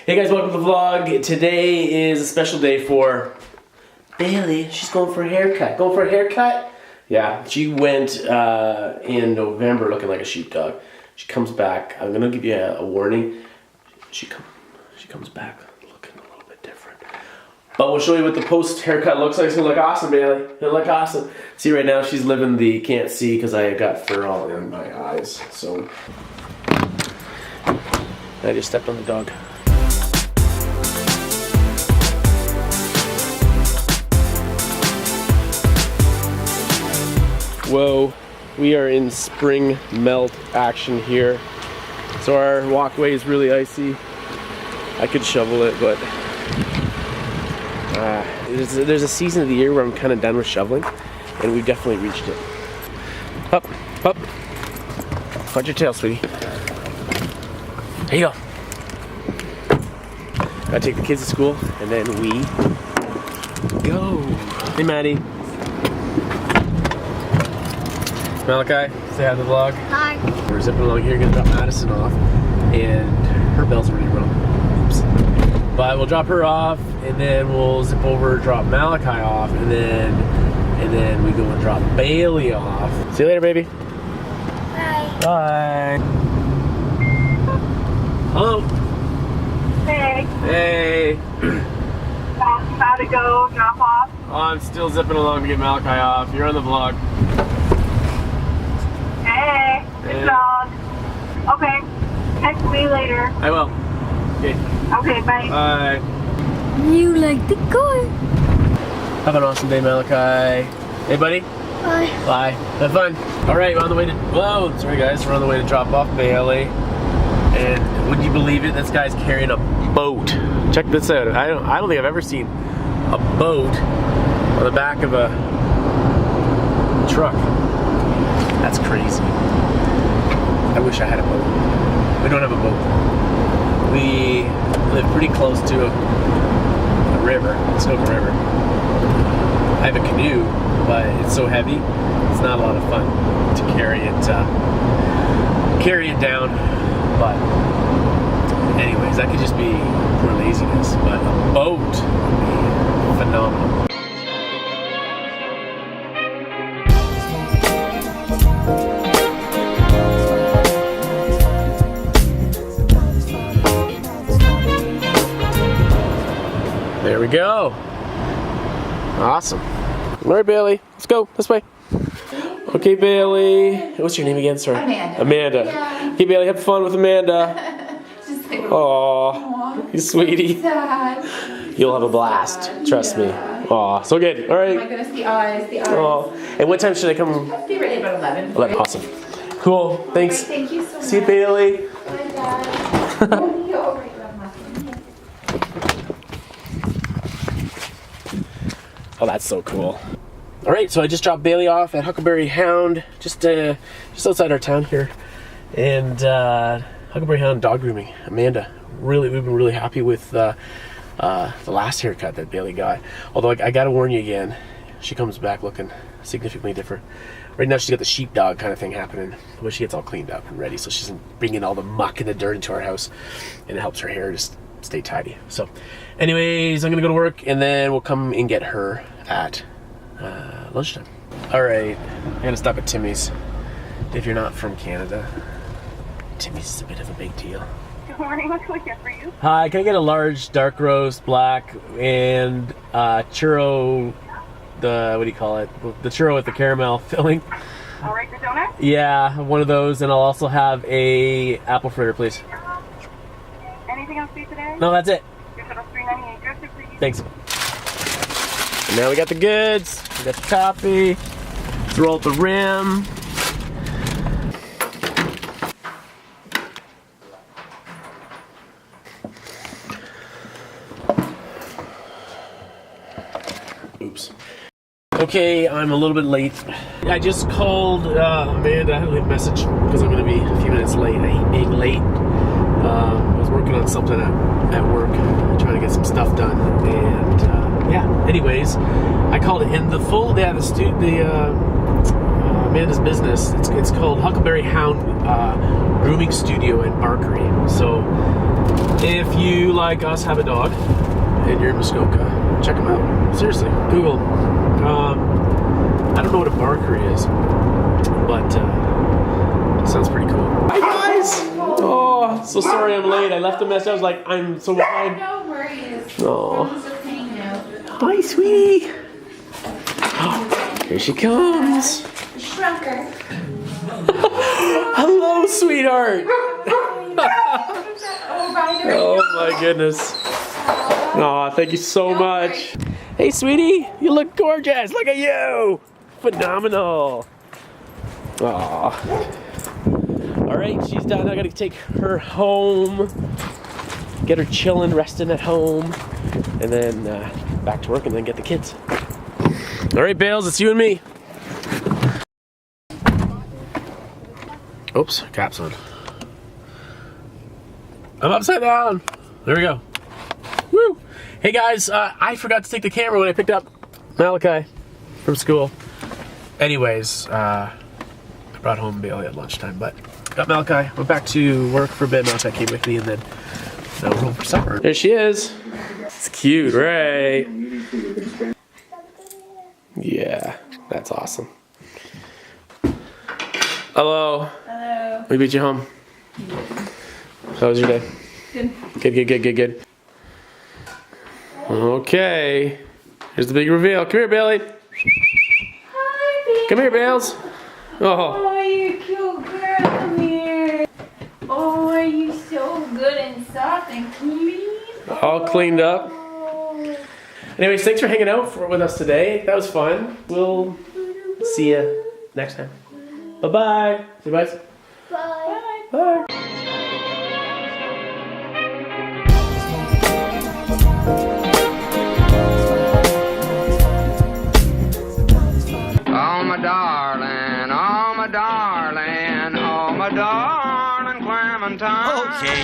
Hey guys, welcome to the vlog. Today is a special day for Bailey. She's going for a haircut. Going for a haircut? Yeah, she went in November looking like a sheepdog. She comes back. I'm gonna give you a warning. She comes back looking a little bit different. But we'll show you what the post haircut looks like. It's gonna look awesome, Bailey. It'll look awesome. See, right now she's living the can't see because I got fur all in my eyes. So I just stepped on the dog. Whoa, we are in spring melt action here. So our walkway is really icy. I could shovel it, but there's a season of the year where I'm kind of done with shoveling, and we've definitely reached it. Up, up. Watch your tail, sweetie. There you go. Gotta take the kids to school, and then we go. Hey, Maddie. Malachi, say hi to the vlog. Hi. We're zipping along here, gonna drop Madison off, and her bell's already rung. Oops. But we'll drop her off, and then we'll zip over, drop Malachi off, and then we go and drop Bailey off. See you later, baby. Bye. Bye. Hello. Hey. Hey. About to go drop off. Oh, I'm still zipping along to get Malachi off. You're on the vlog. Hey. Hey. Good dog. Okay. Text me later. I will. Okay. Okay, bye. Bye. You like the car. Have an awesome day, Malachi. Hey, buddy. Bye. Bye. Have fun. All right, we're on the way to. Whoa, sorry guys. We're on the way to drop off Bailey. And would you believe it? This guy's carrying a boat. Check this out. I don't think I've ever seen a boat on the back of a truck. That's crazy. I wish I had a boat. We don't have a boat. We live pretty close to a river, Muskoka River. I have a canoe, but it's so heavy, it's not a lot of fun to carry it down. But anyways, that could just be poor laziness, but a boat would be phenomenal. There we go. Awesome. All right, Bailey, let's go this way. Okay, Bailey. What's your name again? Sorry. Amanda. Amanda. Yeah. Okay, Bailey, have fun with Amanda. Just like, Aw, you sweetie. sad. You'll have a blast. Trust me. Aw, so good. All Oh my right. goodness, the eyes, the eyes. Aw. And what time should I come? I'll be ready about 11. 11. Awesome. Cool. Thanks. Right, thank you so much. See you, Bailey. Bye, Dad. Oh, you're all right, Grandma. Oh, that's so cool. All right, so I just dropped Bailey off at Huckleberry Hound, just outside our town here, and Huckleberry Hound dog grooming. Amanda, we've been really happy with the last haircut that Bailey got. Although I gotta warn you again, she comes back looking significantly different. Right now she's got the sheepdog kind of thing happening, but she gets all cleaned up and ready, so she doesn't bring in all the muck and the dirt into our house, and it helps her hair just stay tidy. So, anyways, I'm gonna go to work, and then we'll come and get her at lunchtime. All right, I'm gonna stop at Timmy's. If you're not from Canada, Timmy's is a bit of a big deal. Good morning. What can we get for you? Hi, can I get a large dark roast black and churro, what do you call it? The churro with the caramel filling. All right, your donut? Yeah, one of those, and I'll also have a apple fritter, please. Anything else for you today? No, that's it. Your total's $3.98. Dress it, please. Thanks. And now we got the goods. We got the coffee. Let's roll up the rim. Oops. Okay, I'm a little bit late. I just called Amanda. I had to leave a message because I'm going to be a few minutes late. I hate being late. I was working on something at work, trying to get some stuff done, and yeah. Anyways, I called it in the full. Yeah, Amanda's business. It's called Huckleberry Hound Grooming Studio in Barkery. So If you, like us, have a dog and you're in Muskoka, check them out. Seriously, Google. I don't know what a Barkery is, but it sounds pretty cool. Hi guys! Oh, so sorry I'm late. I left a message. I was like, I'm so behind. No worries. Oh. Phone's just hanging out. Hi, sweetie. Oh, here she comes. Shrunker. Hello, sweetheart. Oh, by the way. Oh my goodness. Oh, thank you so much. Hey, sweetie, you look gorgeous. Look at you. Phenomenal. Aw. All right, she's done. I gotta take her home, get her chilling, resting at home, and then back to work and then get the kids. All right, Bales, it's you and me. Oops, cap's on. I'm upside down. There we go. Woo! Hey guys, I forgot to take the camera when I picked up Malachi from school. Anyways, I brought home Bailey at lunchtime, but got Malachi. Went back to work for a bit. Malachi came with me, and then now we're home for supper. There she is. It's cute, right? Yeah, that's awesome. Hello. Hello. We beat you home. How was your day? Good. Good. Okay. Here's the big reveal. Come here, Bailey. Hi, baby. Come here, Bales. Oh. Oh, you cute girl. Come here. Oh, are you so good and soft and clean? All cleaned up. Oh. Anyways, thanks for hanging out with us today. That was fun. We'll see you next time. Bye-bye. Say bye. Bye. Bye. Oh my darling, oh my darling, oh my darling Clementine. Okay.